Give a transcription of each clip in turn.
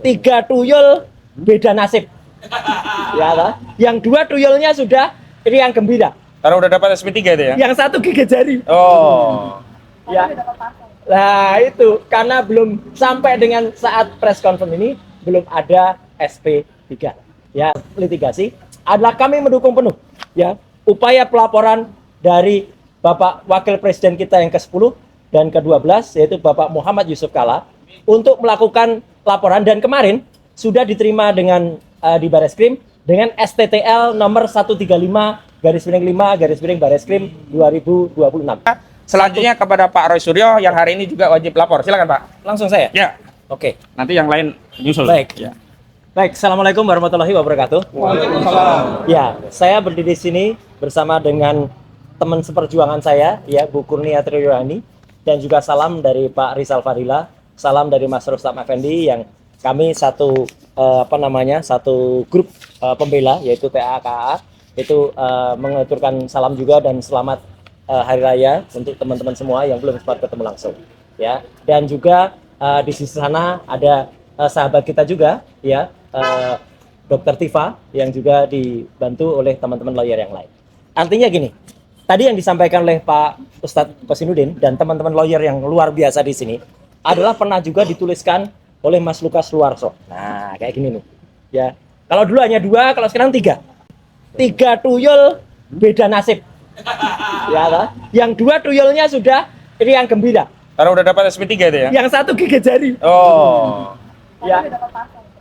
3 tuyul beda nasib. Ya, lah. Yang 2 tuyulnya sudah riang gembira. Karena udah dapat SP3 itu ya? Yang 1 gigit jari. Oh. Ya. Nah, itu karena belum sampai dengan saat press conference ini belum ada SP3. Ya, litigasi adalah kami mendukung penuh ya upaya pelaporan dari Bapak Wakil Presiden kita yang ke-10 dan ke-12 yaitu Bapak Muhammad Yusuf Kalla untuk melakukan laporan, dan kemarin sudah diterima dengan di Bareskrim dengan STTL nomor 135/5/Bareskrim 2026. Selanjutnya kepada Pak Roy Suryo yang hari ini juga wajib lapor. Silakan Pak. Langsung saya. Ya. Oke. Nanti yang lain nyusul. Baik. Ya. Baik, Assalamualaikum warahmatullahi wabarakatuh. Waalaikumsalam. Ya, saya berdiri di sini bersama dengan teman seperjuangan saya, ya, Bu Kurnia Triyohani, dan juga salam dari Pak Rizal Fadila, salam dari Mas Rustam Effendi, yang kami satu satu grup pembela yaitu PAKA, itu mengaturkan salam juga dan selamat Hari Raya untuk teman-teman semua yang belum sempat ketemu langsung, ya. Dan juga di sisi sana ada sahabat kita juga, ya. Dr. Tifa yang juga dibantu oleh teman-teman lawyer yang lain. Artinya gini, tadi yang disampaikan oleh Pak Ustadz Kosinudin dan teman-teman lawyer yang luar biasa di sini adalah pernah juga dituliskan oleh Mas Lukas Luarso. Nah, kayak gini nih. Ya, kalau dulu hanya 2, kalau sekarang 3. 3 tuyul beda nasib. Ya, lah. Yang 2 tuyulnya sudah riang gembira. Karena udah dapat SP3 itu ya? Yang 1 gigit jari. Oh. Ya.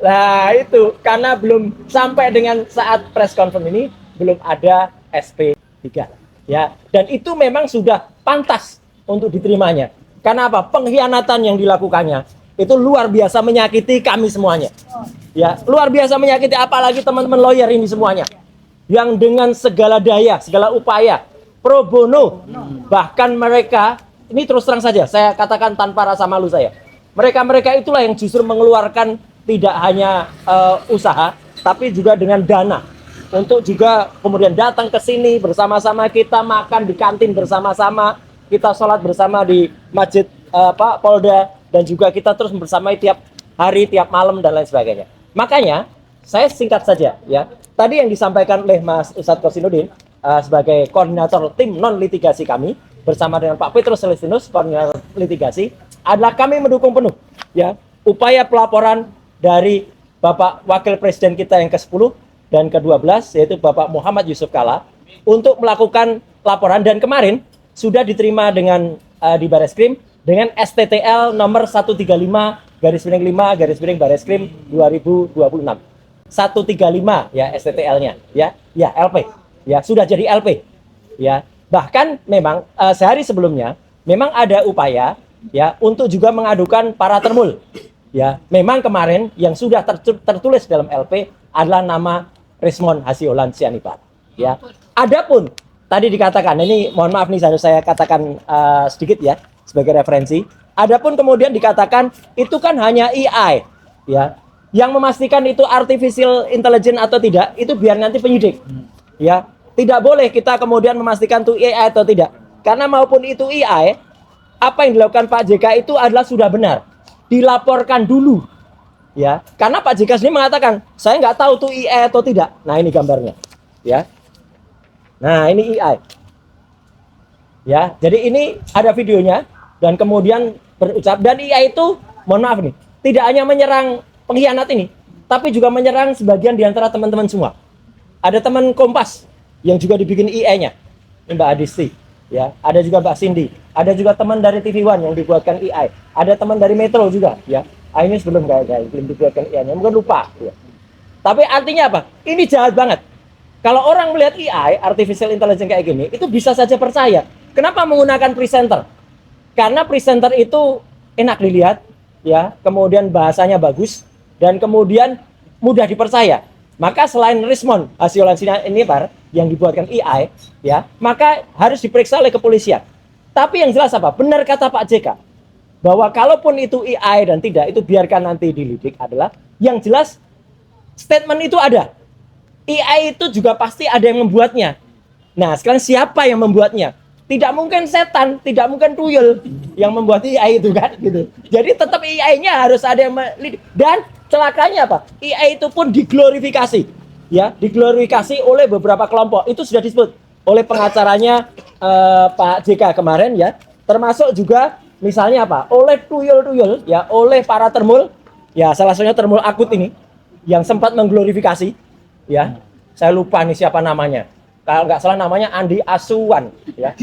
Nah, itu karena belum sampai dengan saat press conference ini belum ada SP3, ya. Dan itu memang sudah pantas untuk diterimanya. Karena apa? Pengkhianatan yang dilakukannya itu luar biasa menyakiti kami semuanya. Ya, luar biasa menyakiti, apalagi teman-teman lawyer ini semuanya. Yang dengan segala daya, segala upaya pro bono, bahkan mereka ini terus terang saja saya katakan tanpa rasa malu saya. Mereka itulah yang justru mengeluarkan tidak hanya usaha, tapi juga dengan dana untuk juga kemudian datang ke sini bersama-sama, kita makan di kantin bersama-sama, kita sholat bersama di masjid Polda, dan juga kita terus bersama tiap hari, tiap malam, dan lain sebagainya. Makanya saya singkat saja, ya. Tadi yang disampaikan oleh Mas Ustadz Kosinudin sebagai koordinator tim non litigasi kami bersama dengan Pak Petrus Celestinus koordinator litigasi adalah kami mendukung penuh, ya, upaya pelaporan dari Bapak Wakil Presiden kita yang ke-10 dan ke-12 yaitu Bapak Muhammad Yusuf Kalla untuk melakukan laporan, dan kemarin sudah diterima dengan di Bareskrim dengan STTL nomor 135/5/Bareskrim 2026. 135 ya STTL-nya, ya LP. Ya, sudah jadi LP. Ya. Bahkan memang sehari sebelumnya memang ada upaya ya untuk juga mengadukan para termul. Ya, memang kemarin yang sudah tertulis dalam LP adalah nama Rismon Hasiolan Sianipar. Ya, adapun tadi dikatakan, ini mohon maaf nih harus saya katakan sedikit ya sebagai referensi. Adapun kemudian dikatakan itu kan hanya AI, ya, yang memastikan itu artificial intelligence atau tidak itu biar nanti penyidik. Ya, tidak boleh kita kemudian memastikan itu AI atau tidak, karena maupun itu AI, apa yang dilakukan Pak JK itu adalah sudah benar. Dilaporkan dulu, ya, karena Pak JK sendiri mengatakan saya nggak tahu tuh AI atau tidak. Nah, ini gambarnya, ya. Nah, ini AI, ya. Jadi ini ada videonya dan kemudian berucap, dan AI itu mohon maaf nih tidak hanya menyerang pengkhianat ini, tapi juga menyerang sebagian di antara teman-teman semua. Ada teman Kompas yang juga dibikin AI-nya, Mbak Adisti. Ya, ada juga Mbak Cindy, ada juga teman dari TV One yang dibuatkan AI, ada teman dari Metro juga, ya. Ini sebelum belum dibuatkan AI-nya, mungkin lupa, ya. Tapi artinya apa? Ini jahat banget. Kalau orang melihat AI, artificial intelligence kayak gini, itu bisa saja percaya. Kenapa menggunakan presenter? Karena presenter itu enak dilihat, ya, kemudian bahasanya bagus, dan kemudian mudah dipercaya. Maka selain Rismon Hasiolan Sianipar yang dibuatkan AI, ya, maka harus diperiksa oleh kepolisian. Tapi yang jelas apa? Benar kata Pak JK bahwa kalaupun itu AI dan tidak, itu biarkan nanti dilidik, adalah yang jelas statement itu ada. AI itu juga pasti ada yang membuatnya. Nah, sekarang siapa yang membuatnya? Tidak mungkin setan, tidak mungkin tuyul yang membuat AI itu kan, gitu. Jadi tetap AI-nya harus ada yang dan celakanya apa? IE itu pun diglorifikasi, ya, diglorifikasi oleh beberapa kelompok. Itu sudah disebut oleh pengacaranya Pak JK kemarin, ya. Termasuk juga misalnya apa? Oleh tuyul-tuyul, ya, oleh para termul, ya, salah satunya termul akut ini yang sempat mengglorifikasi, ya. Saya lupa nih siapa namanya. Kalau nggak salah namanya Andi Asuwan, ya.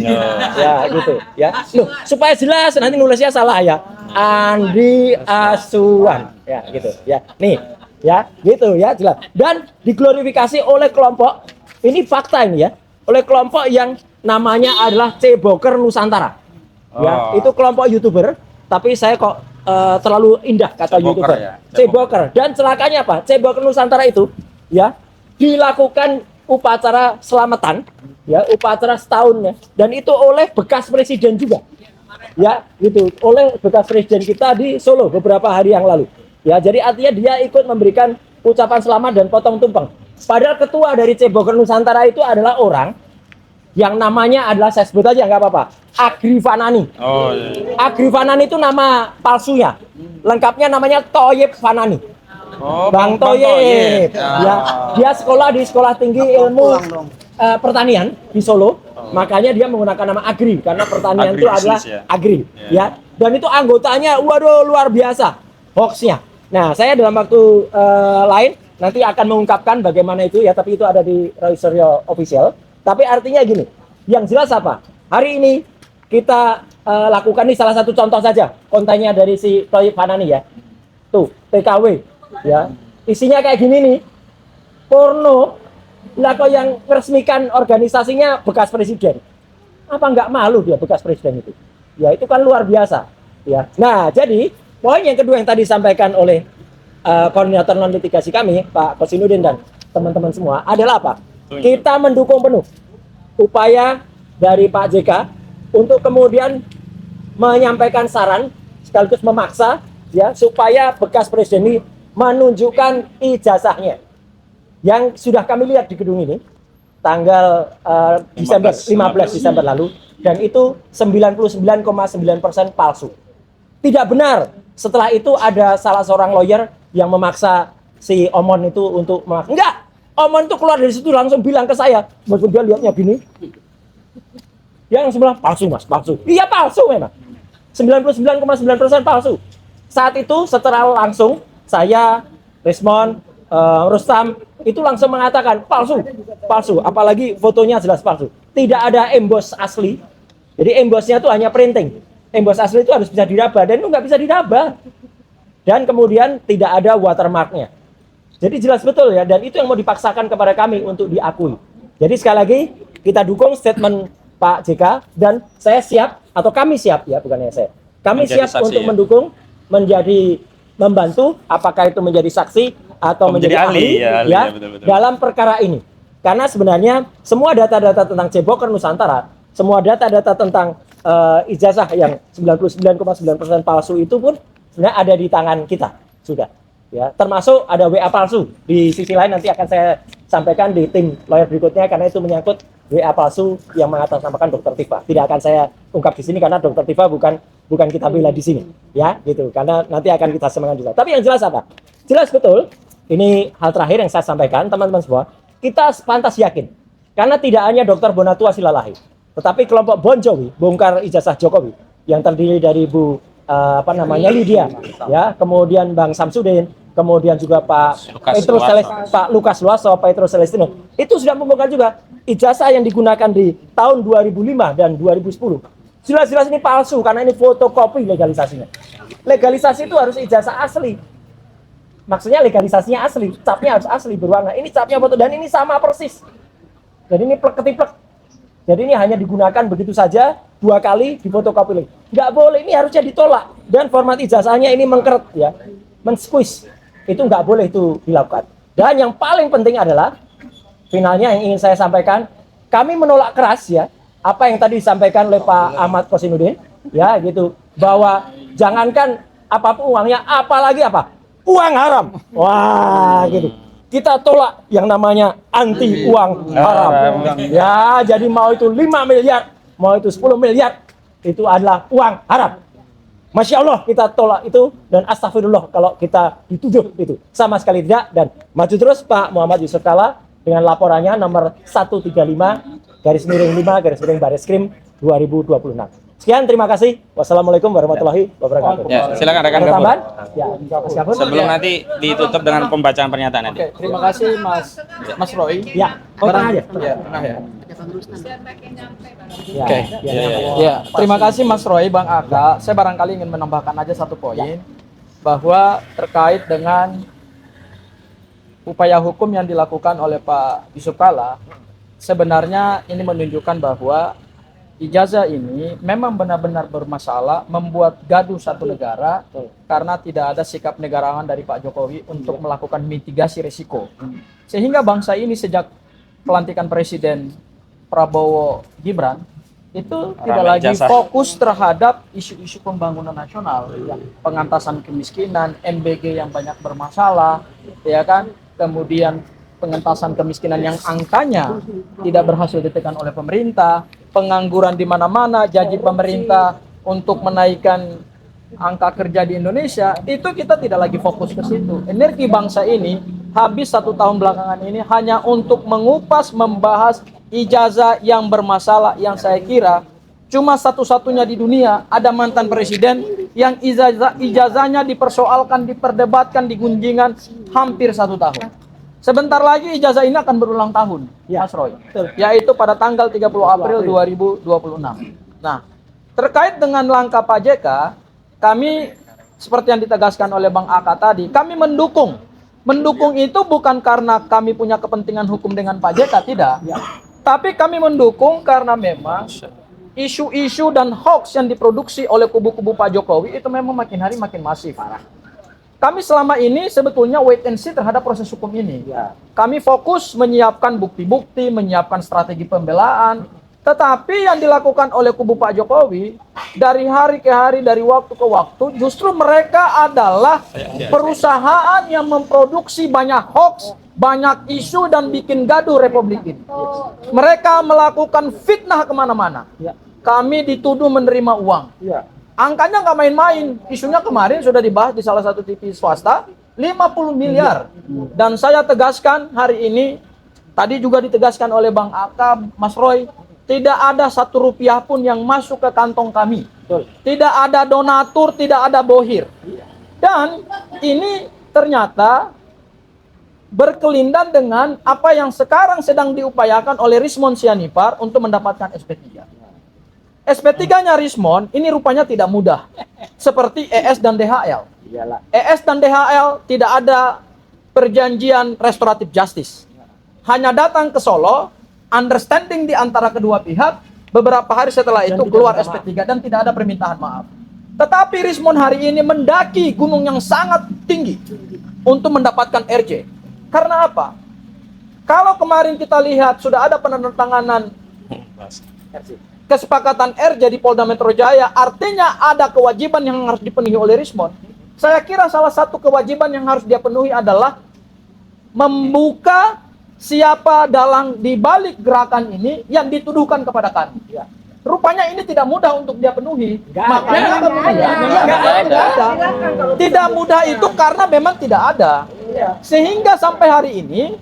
Ya, gitu, ya. Loh, supaya jelas nanti nulisnya salah ya. Andi Asuwan, ya, gitu, ya. Nih, ya, gitu, ya, jelas. Dan diglorifikasi oleh kelompok, ini fakta ini ya, oleh kelompok yang namanya adalah Ceboker Nusantara. Ya, itu kelompok YouTuber, tapi saya kok terlalu indah kata Ceboker, YouTuber. ya. Ceboker. Dan celakanya apa? Ceboker Nusantara itu, ya, dilakukan upacara selamatan, ya, upacara setahunnya, dan itu oleh bekas presiden juga, ya, gitu, oleh bekas presiden kita di Solo beberapa hari yang lalu, ya. Jadi artinya dia ikut memberikan ucapan selamat dan potong tumpeng. Padahal ketua dari Ceboker Nusantara itu adalah orang yang namanya adalah, saya sebut aja nggak apa-apa, Agri Fanani. Oh, iya. Agri Fanani itu nama palsunya, lengkapnya namanya Thoyib Fanani. Oh, Bang Thoyib, Thoyib. ya, dia sekolah di Sekolah Tinggi Ilmu Pertanian di Solo, makanya dia menggunakan nama Agri karena pertanian Agri itu adalah bisnis, ya. Agri, ya. Dan itu anggotanya, waduh, luar biasa hoaxnya. Nah, saya dalam waktu lain nanti akan mengungkapkan bagaimana itu, ya, tapi itu ada di Roy Suryo Official. Tapi artinya gini, yang jelas apa? Hari ini kita lakukan, ini salah satu contoh saja kontennya dari si Thoyib Fanani, ya. Tuh, TKW, ya, isinya kayak gini nih, porno. Lah kok yang meresmikan organisasinya bekas presiden, apa nggak malu dia bekas presiden itu? Ya, itu kan luar biasa, ya. Nah, jadi poin yang kedua yang tadi disampaikan oleh koordinator non litigasi kami, Pak Kosinudin dan teman-teman semua adalah apa? Kita mendukung penuh upaya dari Pak JK untuk kemudian menyampaikan saran sekaligus memaksa, ya, supaya bekas presiden ini menunjukkan ijazahnya yang sudah kami lihat di gedung ini tanggal Desember 15 Desember lalu, dan itu 99,9% palsu. Tidak benar. Setelah itu ada salah seorang lawyer yang memaksa si Omon itu untuk enggak. Omon itu keluar dari situ langsung bilang ke saya, meskipun dia lihatnya gini, yang sebelah palsu mas, palsu. Iya palsu memang. 99,9% palsu. Saat itu secara langsung saya, Resmond, Rustam itu langsung mengatakan palsu, palsu. Apalagi fotonya jelas palsu. Tidak ada emboss asli. Jadi embossnya itu hanya printing. Emboss asli itu harus bisa diraba, dan itu nggak bisa diraba. Dan kemudian tidak ada watermarknya. Jadi jelas betul, ya, dan itu yang mau dipaksakan kepada kami untuk diakui. Jadi sekali lagi kita dukung statement Pak JK, dan saya siap, atau kami siap, ya, bukannya saya. Kami menjadi siap saksi, untuk ya, mendukung, membantu, apakah itu menjadi saksi atau menjadi ahli, ya, ya, betul-betul. dalam perkara ini. Karena sebenarnya semua data-data tentang Ceboker Nusantara, semua data-data tentang ijazah yang 99,9% palsu itu pun sebenarnya ada di tangan kita sudah, ya, termasuk ada WA palsu. Di sisi lain nanti akan saya sampaikan di tim lawyer berikutnya, karena itu menyangkut WA palsu yang mengatasnamakan Dr. Tifa. Tidak akan saya ungkap di sini karena Dr. Tifa bukan kita bela di sini, ya, gitu, karena nanti akan kita semangat juga. Tapi yang jelas apa? Jelas betul. Ini hal terakhir yang saya sampaikan, teman-teman semua. Kita pantas yakin, karena tidak hanya Dr. Bonatua Silalahi, tetapi kelompok Bon Jovi, bongkar ijazah Jokowi, yang terdiri dari Bu Lydia, ya, kemudian Bang Samsudin, kemudian juga Pak Lukas Luaso, Petrus Celestino, itu sudah membongkar juga ijazah yang digunakan di tahun 2005 dan 2010. Jelas-jelas ini palsu, karena ini fotokopi legalisasinya. Legalisasi itu harus ijazah asli. Maksudnya legalisasinya asli, capnya harus asli berwarna. Ini capnya foto, dan ini sama persis. Jadi ini plek-ketiplek. Jadi ini hanya digunakan begitu saja 2 kali di fotokopi lagi. Nggak boleh, ini harusnya ditolak. Dan format ijazahnya ini mengkeret, ya, men-squeeze. Itu nggak boleh itu dilakukan. Dan yang paling penting adalah finalnya yang ingin saya sampaikan, kami menolak keras, ya, apa yang tadi disampaikan oleh Pak Ahmad Kosinudin, ya, gitu, bahwa jangankan apapun uangnya, apalagi apa? Uang haram. Wah, gitu. Kita tolak yang namanya anti uang haram. Ya, jadi mau itu 5 miliar, mau itu 10 miliar, itu adalah uang haram. Masya Allah kita tolak itu, dan astagfirullah kalau kita dituduh itu. Sama sekali tidak. Dan maju terus Pak Muhammad Yusuf Kalla dengan laporannya nomor 135 garis miring 5 garis miring Bareskrim 2026. Sekian, terima kasih. Wassalamualaikum warahmatullahi wabarakatuh. Ya, silakan rekan Ada Gafur. tambahan? Ya, Mas Gafur. Sebelum nanti ditutup dengan pembacaan pernyataan nanti. Oke, terima kasih Mas Roy. Ya, tengah aja. Ya, tengah ya. Ya, Oke. ya, Ya, terima kasih Mas Roy, Bang Aka. Saya barangkali ingin menambahkan aja satu poin bahwa terkait dengan upaya hukum yang dilakukan oleh Pak Yusuf Kalla, sebenarnya ini menunjukkan bahwa ijazah ini memang benar-benar bermasalah, membuat gaduh satu negara karena tidak ada sikap negarawan dari Pak Jokowi untuk melakukan mitigasi risiko. Sehingga bangsa ini sejak pelantikan Presiden Prabowo Gibran itu tidak lagi ijazah. fokus terhadap isu-isu pembangunan nasional, pengentasan kemiskinan, MBG yang banyak bermasalah, ya kan, kemudian pengentasan kemiskinan yang angkanya tidak berhasil ditekan oleh pemerintah, pengangguran di mana-mana, janji pemerintah untuk menaikkan angka kerja di Indonesia, itu kita tidak lagi fokus ke situ. Energi bangsa ini habis 1 tahun belakangan ini hanya untuk mengupas, membahas ijazah yang bermasalah, yang saya kira cuma satu-satunya di dunia ada mantan presiden yang ijazahnya dipersoalkan, diperdebatkan, digunjingan hampir 1 tahun. Sebentar lagi ijazah ini akan berulang tahun, Ya. Mas Roy, yaitu pada tanggal 30 April 2026. Nah, terkait dengan langkah Pak JK, kami seperti yang ditegaskan oleh Bang Aka tadi, kami mendukung. Mendukung itu bukan karena kami punya kepentingan hukum dengan Pak JK, tidak. Tapi kami mendukung karena memang isu-isu dan hoax yang diproduksi oleh kubu-kubu Pak Jokowi itu memang makin hari makin masif. Kami selama ini sebetulnya wait and see terhadap proses hukum ini. Kami fokus menyiapkan bukti-bukti, menyiapkan strategi pembelaan. Tetapi yang dilakukan oleh kubu Pak Jokowi dari hari ke hari, dari waktu ke waktu, justru mereka adalah perusahaan yang memproduksi banyak hoax, banyak isu, dan bikin gaduh Republik ini. Mereka melakukan fitnah kemana-mana. Kami dituduh menerima uang. Angkanya nggak main-main. Isunya kemarin sudah dibahas di salah satu TV swasta, 50 miliar. Dan saya tegaskan hari ini, tadi juga ditegaskan oleh Bang Aka, Mas Roy, tidak ada 1 rupiah pun yang masuk ke kantong kami. Tidak ada donatur, tidak ada bohir. Dan ini ternyata berkelindan dengan apa yang sekarang sedang diupayakan oleh Rismon Sianipar untuk mendapatkan SP3. SP3-nya Rismon ini rupanya tidak mudah. Seperti ES dan DHL. ES dan DHL tidak ada perjanjian restoratif justice. Hanya datang ke Solo, understanding di antara kedua pihak, beberapa hari setelah itu keluar SP3 dan tidak ada permintaan maaf. Tetapi Rismon hari ini mendaki gunung yang sangat tinggi untuk mendapatkan RJ. Karena apa? Kalau kemarin kita lihat sudah ada penandatanganan kesepakatan RJ di Polda Metro Jaya, artinya ada kewajiban yang harus dipenuhi oleh Rismon. Saya kira salah satu kewajiban yang harus dia penuhi adalah membuka siapa dalang di balik gerakan ini yang dituduhkan kepada kami. Rupanya ini tidak mudah untuk dia penuhi. Makanya tidak ada. Tidak mudah itu karena memang tidak ada. Sehingga sampai hari ini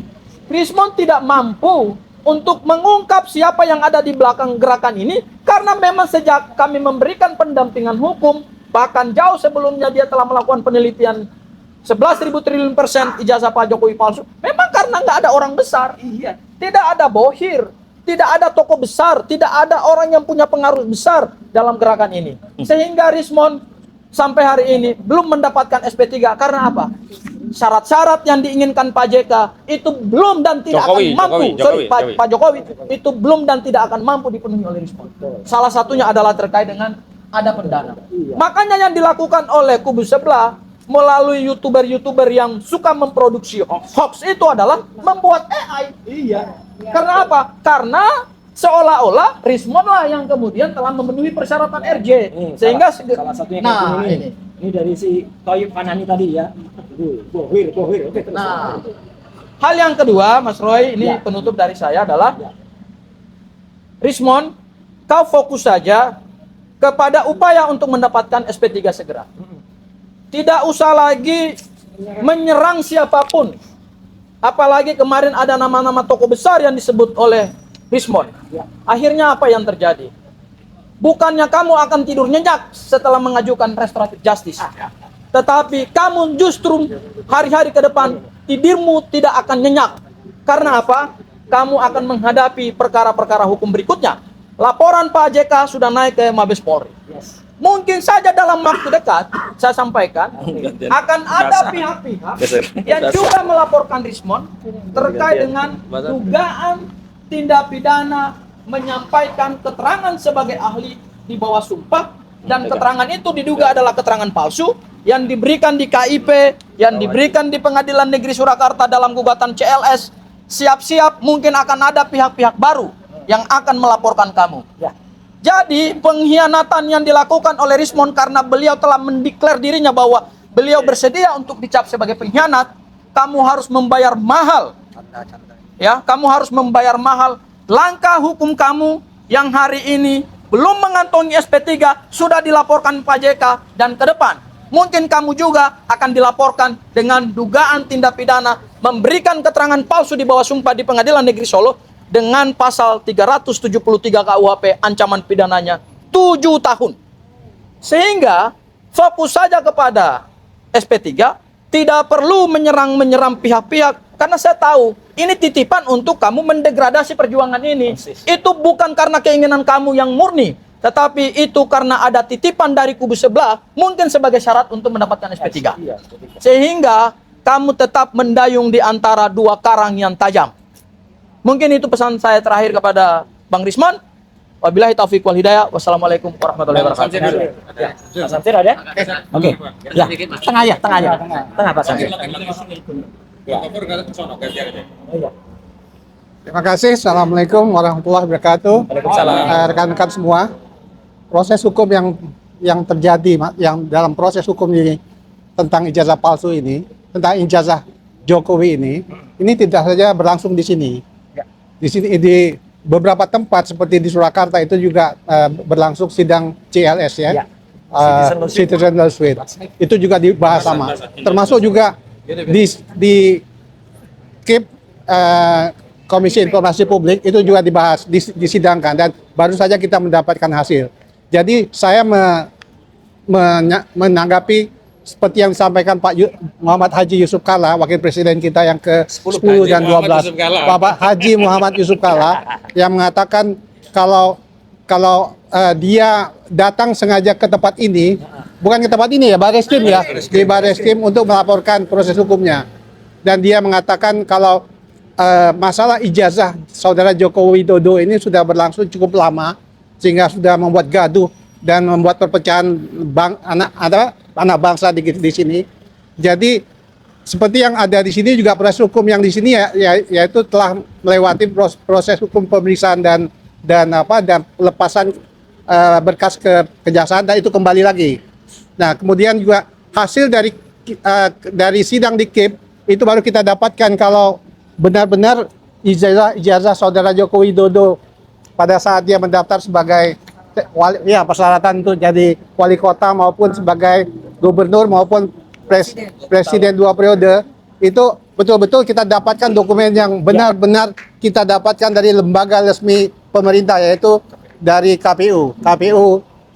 Rismon tidak mampu untuk mengungkap siapa yang ada di belakang gerakan ini, karena memang sejak kami memberikan pendampingan hukum, bahkan jauh sebelumnya dia telah melakukan penelitian 11.000 triliun % ijazah Pak Jokowi palsu. Memang karena nggak ada orang besar, tidak ada bohir, tidak ada tokoh besar, tidak ada orang yang punya pengaruh besar dalam gerakan ini. Sehingga Rismon sampai hari ini belum mendapatkan SP3 karena apa? Syarat-syarat yang diinginkan Pak JK itu belum dan tidak akan mampu. Pak Jokowi itu belum dan tidak akan mampu dipenuhi oleh Rismon. Salah satunya adalah terkait dengan ada pendana. Makanya yang dilakukan oleh kubu sebelah melalui youtuber yang suka memproduksi hoax itu adalah membuat AI. Karena apa? Karena seolah-olah Rismon lah yang kemudian telah memenuhi persyaratan RJ. Sehingga salah satunya ini dari si Toyib Fanani tadi ya. Bohir. Oke, terus. Nah, hal yang kedua, Mas Roy, ini penutup dari saya adalah Rismon, kau fokus saja kepada upaya untuk mendapatkan SP3 segera. Tidak usah lagi menyerang siapapun. Apalagi kemarin ada nama-nama tokoh besar yang disebut oleh Rismond. Akhirnya apa yang terjadi? Bukannya kamu akan tidur nyenyak setelah mengajukan restoratif justice. Tetapi kamu justru hari-hari ke depan tidurmu tidak akan nyenyak. Karena apa? Kamu akan menghadapi perkara-perkara hukum berikutnya. Laporan Pak JK sudah naik ke Mabes Polri. Mungkin saja dalam waktu dekat, saya sampaikan, akan ada pihak-pihak yang juga melaporkan Rismond terkait dengan dugaan tindak pidana menyampaikan keterangan sebagai ahli di bawah sumpah, dan keterangan itu diduga adalah keterangan palsu yang diberikan di KIP, yang diberikan di Pengadilan Negeri Surakarta dalam gugatan CLS. Siap-siap mungkin akan ada pihak-pihak baru yang akan melaporkan kamu. Jadi pengkhianatan yang dilakukan oleh Rismond karena beliau telah mendeklar dirinya bahwa beliau bersedia untuk dicap sebagai pengkhianat, kamu harus membayar mahal. Ya, kamu harus membayar mahal. Langkah hukum kamu yang hari ini belum mengantongi SP3 sudah dilaporkan Pak JK, dan ke depan mungkin kamu juga akan dilaporkan dengan dugaan tindak pidana memberikan keterangan palsu di bawah sumpah di Pengadilan Negeri Solo dengan pasal 373 KUHP, ancaman pidananya 7 tahun. Sehingga fokus saja kepada SP3, tidak perlu menyerang pihak-pihak, karena saya tahu ini titipan untuk kamu mendegradasi perjuangan ini. Itu bukan karena keinginan kamu yang murni, tetapi itu karena ada titipan dari kubu sebelah, mungkin sebagai syarat untuk mendapatkan SP3. Sehingga kamu tetap mendayung di antara dua karang yang tajam. Mungkin itu pesan saya terakhir kepada Bang Rismond. Wabillahi taufiq wal hidayah. Wassalamualaikum warahmatullahi wabarakatuh. Pak Samsir ada? Oke. Ya, tengah ya, tengah ya. Tengah Pak Samsir. Ya. Terima kasih. Assalamualaikum warahmatullahi wabarakatuh. Waalaikumsalam. Rekan-rekan semua, proses hukum yang terjadi, yang dalam proses hukum ini tentang ijazah palsu ini, tentang ijazah Jokowi ini tidak saja berlangsung di sini. Di sini di beberapa tempat seperti di Surakarta itu juga berlangsung sidang CLS ya. Citizen Lawsuit. Itu juga dibahas sama. Termasuk juga di KIP Komisi Informasi Publik itu juga dibahas, disidangkan, dan baru saja kita mendapatkan hasil. Jadi saya menanggapi seperti yang disampaikan Pak Muhammad Haji Yusuf Kalla, Wakil Presiden kita yang ke-10 dan 12, Bapak Haji Muhammad Yusuf Kalla, yang mengatakan kalau dia datang sengaja ke tempat ini, bukan ke tempat ini ya, Barreskrim ya, di Barreskrim untuk melaporkan proses hukumnya. Dan dia mengatakan kalau masalah ijazah saudara Joko Widodo ini sudah berlangsung cukup lama, sehingga sudah membuat gaduh dan membuat perpecahan anak bangsa di sini. Jadi seperti yang ada di sini juga proses hukum yang di sini yaitu telah melewati proses hukum pemeriksaan dan pelepasan berkas ke kejaksaan, dan itu kembali lagi. Nah, kemudian juga hasil dari sidang di KIP itu baru kita dapatkan kalau benar-benar ijazah saudara Joko Widodo pada saat dia mendaftar sebagai persyaratan untuk jadi wali kota maupun sebagai gubernur maupun presiden 2 periode, itu betul-betul kita dapatkan dokumen yang benar-benar kita dapatkan dari lembaga resmi pemerintah, yaitu dari KPU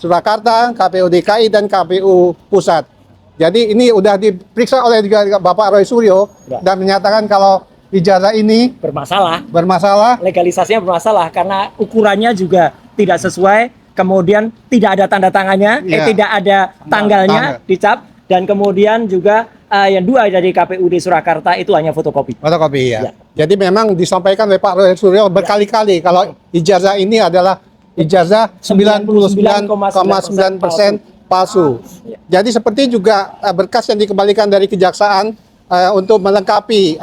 Surakarta, KPU DKI, dan KPU Pusat. Jadi ini udah diperiksa oleh juga Bapak Roy Suryo dan menyatakan kalau ijazah ini bermasalah, legalisasinya bermasalah karena ukurannya juga tidak sesuai, kemudian tidak ada tanda tangannya, tidak ada tanggalnya dicap, dan kemudian juga yang dua dari KPUD Surakarta itu hanya fotokopi. Ya. Jadi memang disampaikan oleh Pak Roy Suryo berkali-kali kalau ijazah ini adalah ijazah 99,9% palsu. Jadi seperti juga berkas yang dikembalikan dari kejaksaan untuk melengkapi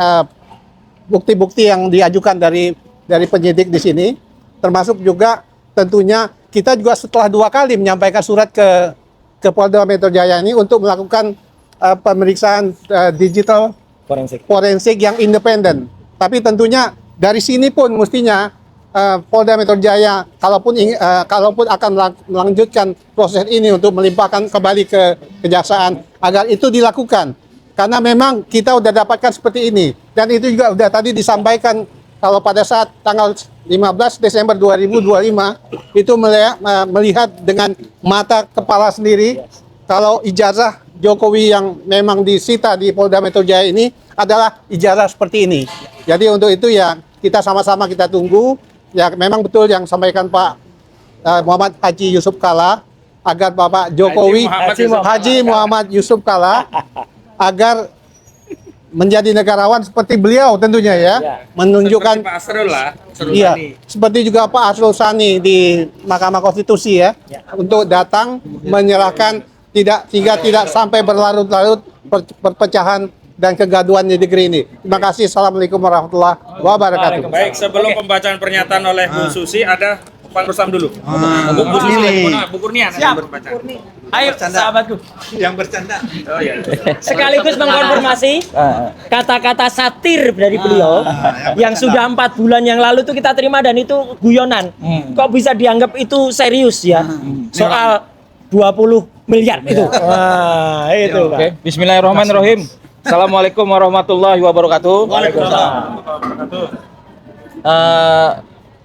bukti-bukti yang diajukan dari penyidik di sini, termasuk juga tentunya kita juga setelah 2 kali menyampaikan surat ke Polda Metro Jaya ini untuk melakukan pemeriksaan digital forensik yang independen. Tapi tentunya dari sini pun mestinya Polda Metro Jaya kalaupun akan melanjutkan proses ini untuk melimpahkan kembali ke kejaksaan agar itu dilakukan. Karena memang kita sudah dapatkan seperti ini dan itu juga sudah tadi disampaikan kalau pada saat tanggal 15 Desember 2025 itu melihat dengan mata kepala sendiri kalau ijazah Jokowi yang memang disita di Polda Metro Jaya ini adalah ijazah seperti ini. Jadi untuk itu ya kita sama-sama kita tunggu. Ya memang betul yang sampaikan Pak Muhammad Haji Yusuf Kalla agar Bapak Jokowi Haji Muhammad Yusuf Kalla agar menjadi negarawan seperti beliau tentunya ya, menunjukkan Pak Asrul lah. iya, seperti juga Pak Asrul Sani di Mahkamah Konstitusi ya, untuk datang menyerahkan tidak sampai berlarut-larut perpecahan dan kegaduhan di negeri ini. Terima kasih. Assalamualaikum warahmatullahi wabarakatuh. Baik, sebelum pembacaan pernyataan oleh Bu Susi, ada Pak Rusam dulu. Bu Kurnia nanti berbaca. Ayo sahabatku. Yang bercanda. Oh iya. Sekaligus mengkonfirmasi kata-kata satir dari beliau yang sudah 4 bulan yang lalu itu kita terima dan itu guyonan. Kok bisa dianggap itu serius ya? Soal 20 miliar itu. Wah, itu Pak. Oke, bismillahirrahmanirrahim. Assalamualaikum warahmatullahi wabarakatuh.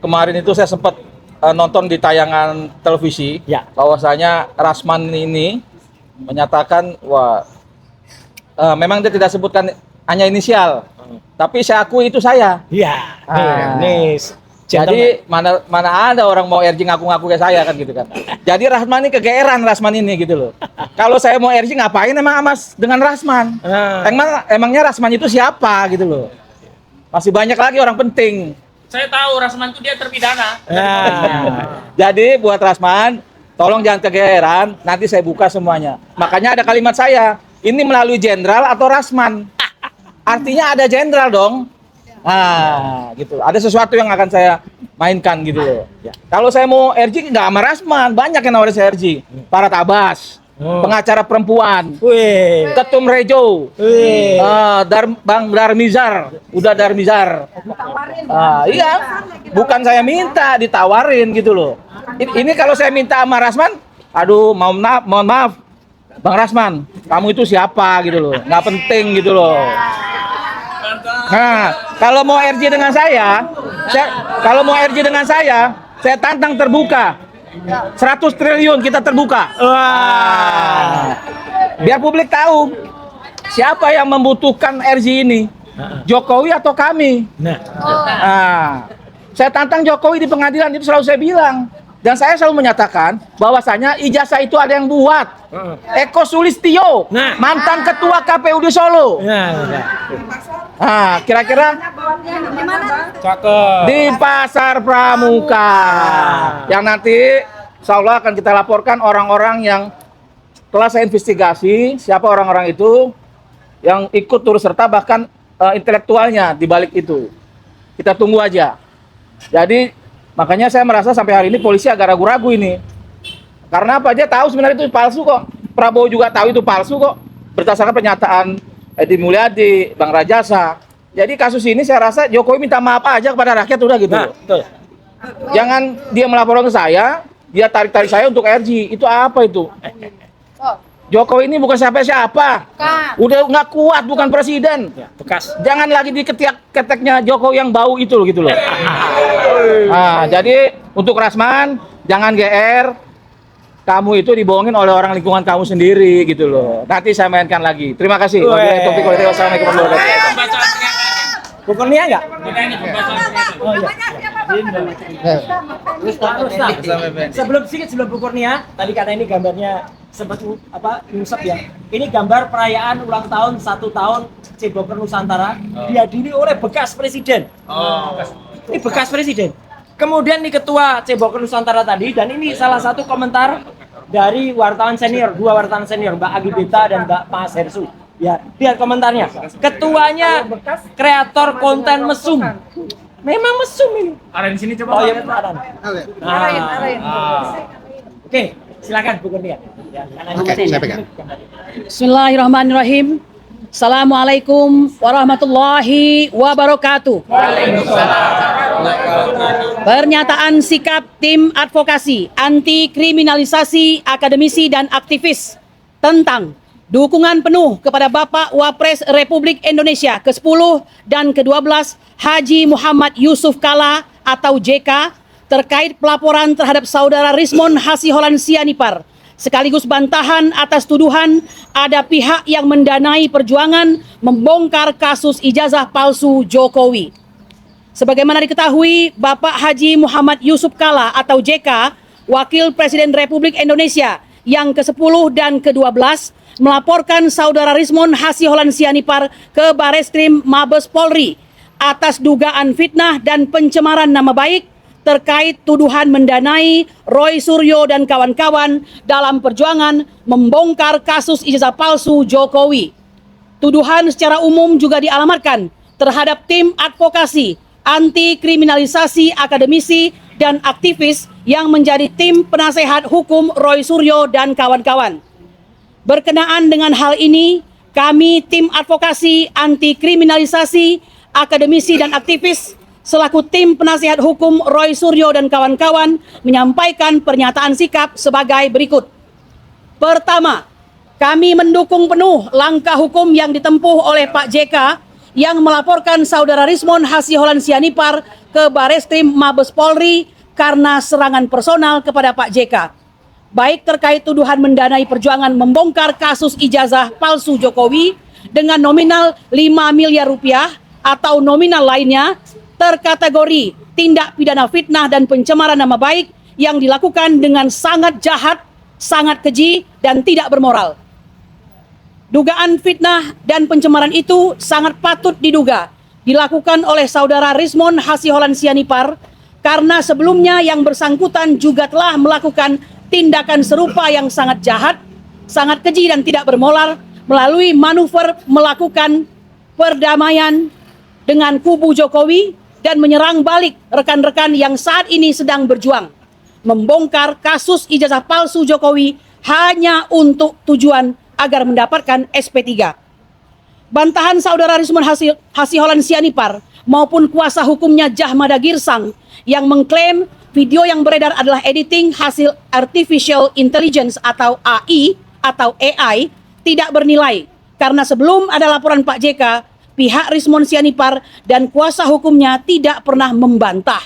Kemarin itu saya sempat nonton di tayangan televisi Ya. bahwasanya Rasman ini menyatakan memang dia tidak sebutkan hanya inisial, tapi saya akui itu saya. Iya. Nih. Jadi mana ada orang mau RJ ngaku-ngaku kayak saya kan gitu kan. Jadi Rasman ini kegeeran Rasman ini gitu loh. Kalau saya mau RJ ngapain emang Mas dengan Rasman? Emangnya Rasman itu siapa gitu loh. Masih banyak lagi orang penting. Saya tahu Rasman itu dia terpidana. Jadi buat Rasman, tolong jangan kegeeran, nanti saya buka semuanya. Makanya ada kalimat saya, ini melalui jenderal atau Rasman. Artinya ada jenderal dong. Nah, gitu. Ada sesuatu yang akan saya mainkan gitu loh. Kalau saya mau RJ nggak sama Rasman, banyak yang nawarin saya RJ. Para Tabas, pengacara perempuan, Wih. Ketum Rejo, Wih. Bang Darmizar, udah Darmizar. Iya, bukan saya minta, ditawarin gitu loh. Ini kalau saya minta sama Rasman, aduh, mohon maaf, Bang Rasman, kamu itu siapa gitu loh, nggak penting gitu loh. Nah, kalau mau RJ dengan saya saya tantang terbuka. 100 triliun kita terbuka. Wah. Biar publik tahu siapa yang membutuhkan RJ ini. Jokowi atau kami? Nah, saya tantang Jokowi di pengadilan, itu selalu saya bilang. Dan saya selalu menyatakan bahwasanya ijazah itu ada yang buat. Eko Sulistyo, mantan ketua KPU di Solo. Nah, kira-kira di Pasar Pramuka. Yang nanti insya Allah akan kita laporkan orang-orang yang telah saya investigasi, siapa orang-orang itu yang ikut turut serta, bahkan intelektualnya di balik itu. Kita tunggu aja. Jadi makanya saya merasa sampai hari ini polisi agak ragu-ragu ini. Karena apa? Dia tahu sebenarnya itu palsu kok. Prabowo juga tahu itu palsu kok. Berdasarkan pernyataan Edi Mulyadi, Bang Rajasa. Jadi kasus ini saya rasa Jokowi minta maaf aja kepada rakyat udah gitu. Betul. Jangan dia melaporkan ke saya, dia tarik-tarik saya untuk RJ. Itu apa itu? Jokowi ini bukan siapa-siapa. Udah nggak kuat, bukan presiden. Bekas. Jangan lagi diketek-keteknya Jokowi yang bau itu loh gitu loh. Nah, jadi untuk Rasman jangan GR. Kamu itu dibohongin oleh orang lingkungan kamu sendiri gitu loh. Nanti saya mainkan lagi. Terima kasih. Wabillahi taufiq wal hidayah. Wassalamualaikum warahmatullahi wabarakatuh. Bu Kurnia enggak? Sebelum Bu Kurnia, tadi kata ini gambarnya sempat nyungsep ya. Ini gambar perayaan ulang tahun 1 tahun Ceboker Nusantara dihadiri oleh bekas presiden. Ini bekas presiden. Kemudian nih ketua Ceboker Nusantara tadi, dan ini salah satu komentar dari wartawan senior, 2 wartawan senior, Mbak Agi Beta dan Mbak Mas Hersu. Ya, lihat komentarnya. Ketuanya kreator konten mesum. Memang mesum ini. Ada di sini coba. Oh iya, arahin. Oke, silakan Bu Kurnia. Ya, Saya pegang. Bismillahirrahmanirrahim. Assalamualaikum warahmatullahi wabarakatuh. Pernyataan sikap tim advokasi anti kriminalisasi akademisi dan aktivis tentang dukungan penuh kepada Bapak Wapres Republik Indonesia ke-10 dan ke-12 Haji Muhammad Yusuf Kalla atau JK terkait pelaporan terhadap Saudara Rismon Hasiholan Sianipar, sekaligus bantahan atas tuduhan ada pihak yang mendanai perjuangan membongkar kasus ijazah palsu Jokowi. Sebagaimana diketahui, Bapak Haji Muhammad Yusuf Kalla atau JK, Wakil Presiden Republik Indonesia yang ke-10 dan ke-12, melaporkan Saudara Rismon Hasiholan Sianipar ke Bareskrim Mabes Polri atas dugaan fitnah dan pencemaran nama baik terkait tuduhan mendanai Roy Suryo dan kawan-kawan dalam perjuangan membongkar kasus ijazah palsu Jokowi. Tuduhan secara umum juga dialamatkan terhadap tim advokasi anti kriminalisasi akademisi dan aktivis yang menjadi tim penasehat hukum Roy Suryo dan kawan-kawan. Berkenaan dengan hal ini, kami tim advokasi anti kriminalisasi akademisi dan aktivis selaku tim penasehat hukum Roy Suryo dan kawan-kawan menyampaikan pernyataan sikap sebagai berikut. Pertama, kami mendukung penuh langkah hukum yang ditempuh oleh Pak JK yang melaporkan Saudara Rismon Hasiholan Sianipar ke Bareskrim Mabes Polri karena serangan personal kepada Pak JK, baik terkait tuduhan mendanai perjuangan membongkar kasus ijazah palsu Jokowi dengan nominal 5 miliar rupiah atau nominal lainnya terkategori tindak pidana fitnah dan pencemaran nama baik yang dilakukan dengan sangat jahat, sangat keji, dan tidak bermoral. Dugaan fitnah dan pencemaran itu sangat patut diduga dilakukan oleh Saudara Rismon Hasiholan Sianipar karena sebelumnya yang bersangkutan juga telah melakukan tindakan serupa yang sangat jahat, sangat keji dan tidak bermoral melalui manuver melakukan perdamaian dengan kubu Jokowi dan menyerang balik rekan-rekan yang saat ini sedang berjuang membongkar kasus ijazah palsu Jokowi hanya untuk tujuan agar mendapatkan SP3. Bantahan Saudara Rismon Hasiholan Sianipar maupun kuasa hukumnya Jahmada Girsang yang mengklaim video yang beredar adalah editing hasil Artificial Intelligence atau AI atau AI tidak bernilai karena sebelum ada laporan Pak JK, pihak Rismon Sianipar dan kuasa hukumnya tidak pernah membantah.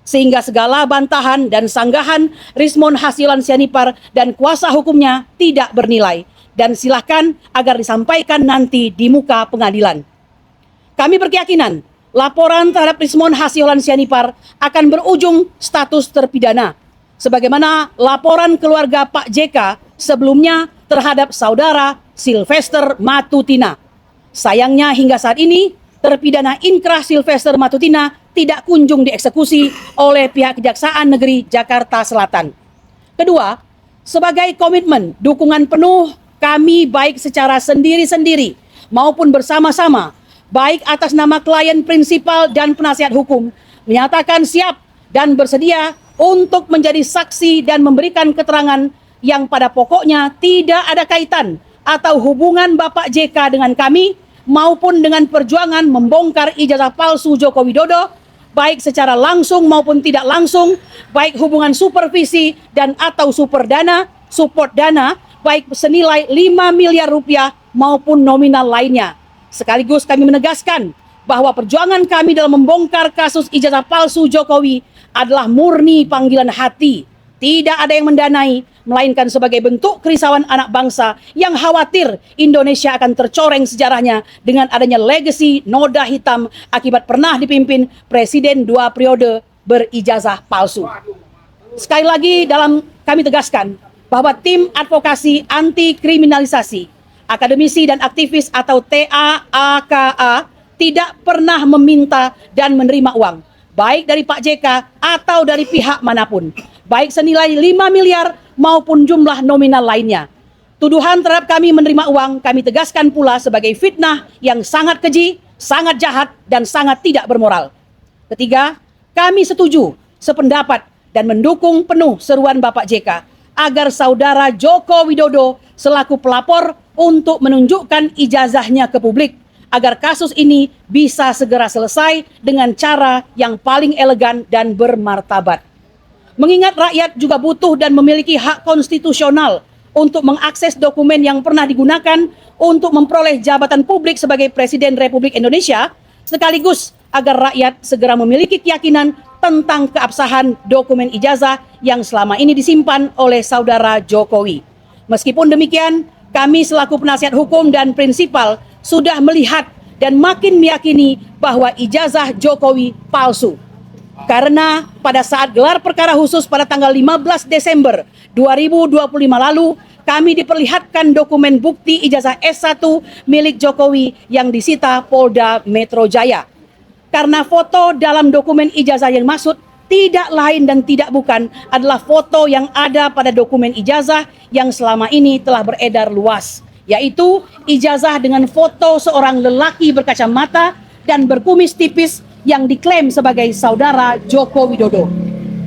Sehingga segala bantahan dan sanggahan Rismon Hasiholan Sianipar dan kuasa hukumnya tidak bernilai. Dan silakan agar disampaikan nanti di muka pengadilan. Kami berkeyakinan laporan terhadap Rismon Hasiholan Sianipar akan berujung status terpidana. Sebagaimana laporan keluarga Pak JK sebelumnya terhadap Saudara Sylvester Matutina. Sayangnya hingga saat ini terpidana inkrah Sylvester Matutina tidak kunjung dieksekusi oleh pihak Kejaksaan Negeri Jakarta Selatan. Kedua, sebagai komitmen dukungan penuh kami baik secara sendiri-sendiri maupun bersama-sama, baik atas nama klien prinsipal dan penasihat hukum, menyatakan siap dan bersedia untuk menjadi saksi dan memberikan keterangan yang pada pokoknya tidak ada kaitan atau hubungan Bapak JK dengan kami maupun dengan perjuangan membongkar ijazah palsu Joko Widodo, baik secara langsung maupun tidak langsung, baik hubungan supervisi dan atau superdana, support dana, baik senilai 5 miliar rupiah maupun nominal lainnya. Sekaligus kami menegaskan bahwa perjuangan kami dalam membongkar kasus ijazah palsu Jokowi adalah murni panggilan hati. Tidak ada yang mendanai, melainkan sebagai bentuk kerisauan anak bangsa yang khawatir Indonesia akan tercoreng sejarahnya dengan adanya legacy noda hitam akibat pernah dipimpin Presiden 2 periode berijazah palsu. Sekali lagi kami tegaskan bahwa tim advokasi anti kriminalisasi akademisi dan aktivis atau TAAKA tidak pernah meminta dan menerima uang baik dari Pak JK atau dari pihak manapun, baik senilai 5 miliar maupun jumlah nominal lainnya. Tuduhan terhadap kami menerima uang kami tegaskan pula sebagai fitnah yang sangat keji, sangat jahat dan sangat tidak bermoral. Ketiga, kami setuju, sependapat dan mendukung penuh seruan Bapak JK agar Saudara Joko Widodo selaku pelapor untuk menunjukkan ijazahnya ke publik agar kasus ini bisa segera selesai dengan cara yang paling elegan dan bermartabat. Mengingat rakyat juga butuh dan memiliki hak konstitusional untuk mengakses dokumen yang pernah digunakan untuk memperoleh jabatan publik sebagai Presiden Republik Indonesia, sekaligus agar rakyat segera memiliki keyakinan tentang keabsahan dokumen ijazah yang selama ini disimpan oleh saudara Jokowi. Meskipun demikian, kami selaku penasihat hukum dan prinsipal sudah melihat dan makin meyakini bahwa ijazah Jokowi palsu. Karena pada saat gelar perkara khusus pada tanggal 15 Desember 2025 lalu, kami diperlihatkan dokumen bukti ijazah S1 milik Jokowi yang disita Polda Metro Jaya. Karena foto dalam dokumen ijazah yang maksud tidak lain dan tidak bukan adalah foto yang ada pada dokumen ijazah yang selama ini telah beredar luas, yaitu ijazah dengan foto seorang lelaki berkacamata dan berkumis tipis yang diklaim sebagai saudara Joko Widodo.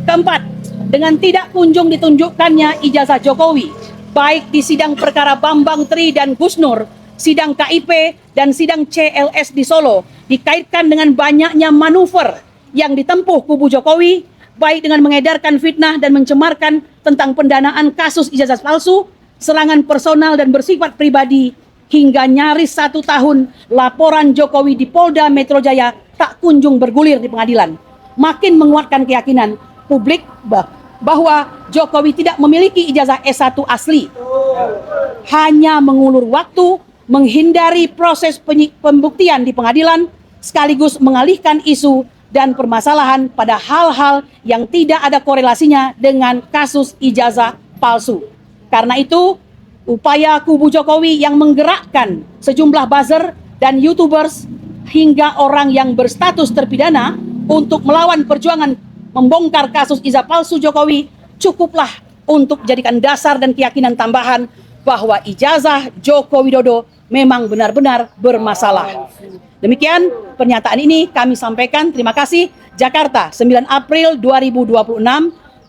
Keempat, dengan tidak kunjung ditunjukkannya ijazah Jokowi, baik di sidang perkara Bambang Tri dan Gus Nur, sidang KIP, dan sidang CLS di Solo, dikaitkan dengan banyaknya manuver yang ditempuh kubu Jokowi, baik dengan mengedarkan fitnah dan mencemarkan tentang pendanaan kasus ijazah palsu, serangan personal dan bersifat pribadi, hingga nyaris 1 tahun laporan Jokowi di Polda Metro Jaya tak kunjung bergulir di pengadilan, makin menguatkan keyakinan publik bahwa Jokowi tidak memiliki ijazah S1 asli, hanya mengulur waktu, menghindari proses pembuktian di pengadilan, sekaligus mengalihkan isu dan permasalahan pada hal-hal yang tidak ada korelasinya dengan kasus ijazah palsu. Karena itu, upaya kubu Jokowi yang menggerakkan sejumlah buzzer dan YouTubers hingga orang yang berstatus terpidana untuk melawan perjuangan membongkar kasus ijazah palsu Jokowi cukuplah untuk jadikan dasar dan keyakinan tambahan bahwa ijazah Joko Widodo memang benar-benar bermasalah. Demikian pernyataan ini kami sampaikan. Terima kasih. Jakarta, 9 April 2026.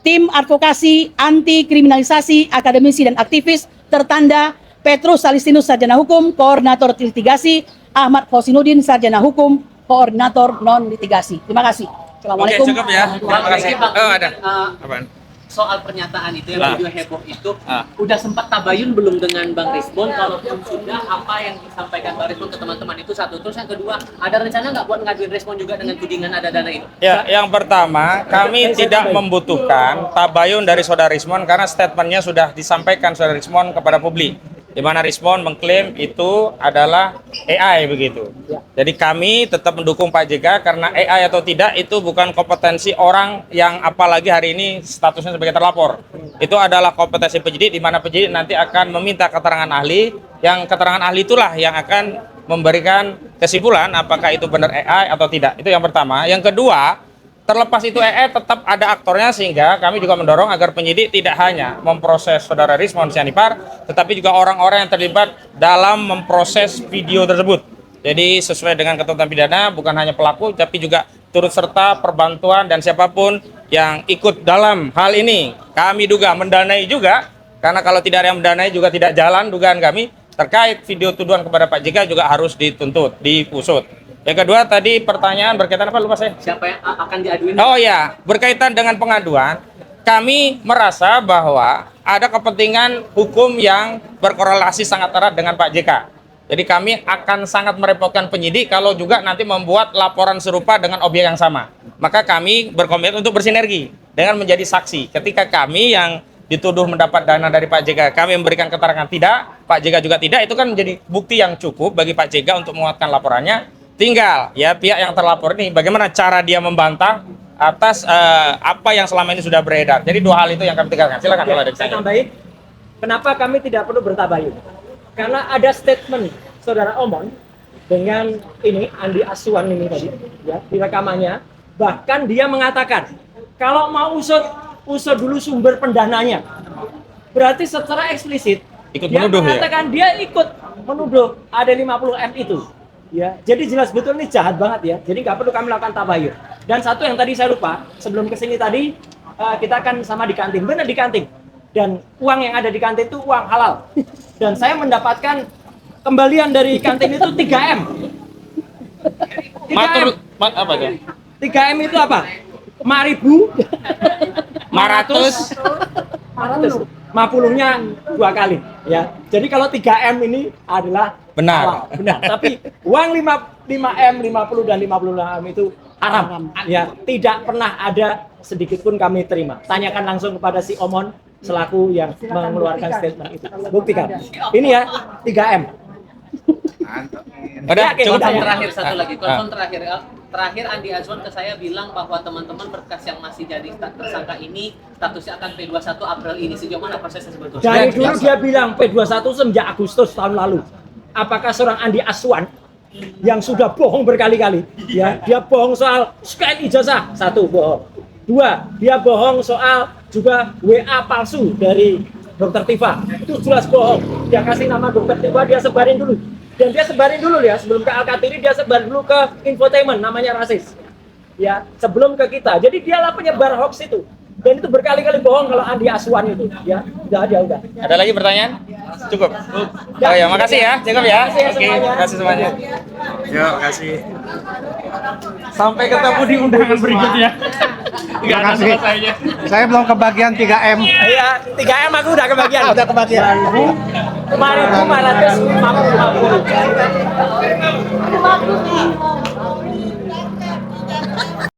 Tim Advokasi Anti Kriminalisasi Akademisi dan Aktivis tertanda Petrus Salistinus Sarjana Hukum, Koordinator Litigasi, Ahmad Hosinuddin Sarjana Hukum, Koordinator Non Litigasi. Terima kasih. Assalamualaikum. Oke, cukup ya. Terima kasih. Oh, ada. Apaan? Soal pernyataan itu yang video heboh itu, udah sempat tabayun belum dengan Bang Rismon? Kalaupun sudah, apa yang disampaikan Bang Rismon ke teman-teman itu? Satu, terus yang kedua, ada rencana nggak buat ngaduin Rismon juga dengan tudingan ada dana itu? Ya, yang pertama, kami tidak membutuhkan tabayun dari Saudara Rismon karena statementnya sudah disampaikan Saudara Rismon kepada publik, di mana Rismon mengklaim itu adalah AI begitu. Jadi kami tetap mendukung Pak JK karena AI atau tidak itu bukan kompetensi orang yang apalagi hari ini statusnya sebagai terlapor. Itu adalah kompetensi penyidik, di mana penyidik nanti akan meminta keterangan ahli, yang keterangan ahli itulah yang akan memberikan kesimpulan apakah itu benar AI atau tidak. Itu yang pertama. Yang kedua, terlepas itu tetap ada aktornya, sehingga kami juga mendorong agar penyidik tidak hanya memproses Saudara Rismon Sianipar, tetapi juga orang-orang yang terlibat dalam memproses video tersebut. Jadi sesuai dengan ketentuan pidana, bukan hanya pelaku, tapi juga turut serta perbantuan dan siapapun yang ikut dalam hal ini. Kami duga mendanai juga, karena kalau tidak ada yang mendanai juga tidak jalan dugaan kami terkait video tuduhan kepada Pak JK juga harus dituntut, diusut. Yang kedua tadi pertanyaan berkaitan apa, lupa saya? Siapa yang akan diaduin? Oh ya, berkaitan dengan pengaduan, kami merasa bahwa ada kepentingan hukum yang berkorelasi sangat erat dengan Pak JK. Jadi kami akan sangat merepotkan penyidik kalau juga nanti membuat laporan serupa dengan objek yang sama. Maka kami berkomitmen untuk bersinergi dengan menjadi saksi. Ketika kami yang dituduh mendapat dana dari Pak JK, kami memberikan keterangan tidak, Pak JK juga tidak, itu kan menjadi bukti yang cukup bagi Pak JK untuk menguatkan laporannya. Tinggal ya pihak yang terlapor ini bagaimana cara dia membantah atas apa yang selama ini sudah beredar. Jadi dua hal itu yang kami tegaskan. Silakan kalau ada. Saya tambahin, kenapa kami tidak perlu bertabayun? Karena ada statement Saudara Omon dengan ini Andi Aswan ini tadi, ya, di rekamannya. Bahkan dia mengatakan kalau mau usut dulu sumber pendananya. Berarti secara eksplisit Ikut dia menuduh, mengatakan dia ikut menuduh ada 50M itu. Ya, jadi jelas betul ini jahat banget ya. Jadi nggak perlu kami lakukan tabayun. Dan satu yang tadi saya lupa, sebelum kesini tadi kita akan sama di kantin, benar di kantin. Dan uang yang ada di kantin itu uang halal. Dan saya mendapatkan kembalian dari kantin itu 3M. Apa tuh? 3M itu apa? Maribu, 500 50-nya 2 kali ya. Jadi kalau 3M ini adalah Benar. halal, benar. Tapi uang 5M, 50 dan 56M itu haram. Ya, tidak pernah ada sedikit pun kami terima. Tanyakan langsung kepada si Omon selaku yang mengeluarkan statement itu. Buktikan. Ini ya 3M. Udah, Yakin, cukup. udah, ya? Terakhir satu lagi, konfirm terakhir Andi Azwan ke saya bilang bahwa teman-teman berkas yang masih jadi tersangka ini statusnya akan P21 April ini. Sejauh mana prosesnya sebetulnya? Dari dulu dia bilang P21 semenjak Agustus tahun lalu. Apakah seorang Andi Azwan yang sudah bohong berkali-kali, ya, dia bohong soal scan ijazah, 1 bohong. 2, dia bohong soal juga WA palsu dari Dokter Tifa, itu jelas bohong. Dia kasih nama Dokter Tifa, dia sebarin dulu. Dan dia sebarin dulu ya, sebelum ke Al-Katiri dia sebar dulu ke infotainment, namanya Rasis. Ya, sebelum ke kita. Jadi dialah penyebar hoax itu. Dan itu berkali-kali bohong kalau Andi Azwan itu, ya. Udah. Ada lagi pertanyaan? Cukup. Oh ya, makasih ya. Cukup ya. Oke, terima kasih semuanya. Yuk, makasih. Sampai ketemu di undangan berikutnya. Enggak ada selesainya. Saya belum kebagian 3M. Iya, 3M aku udah kebagian. Udah kebagian. 5.550.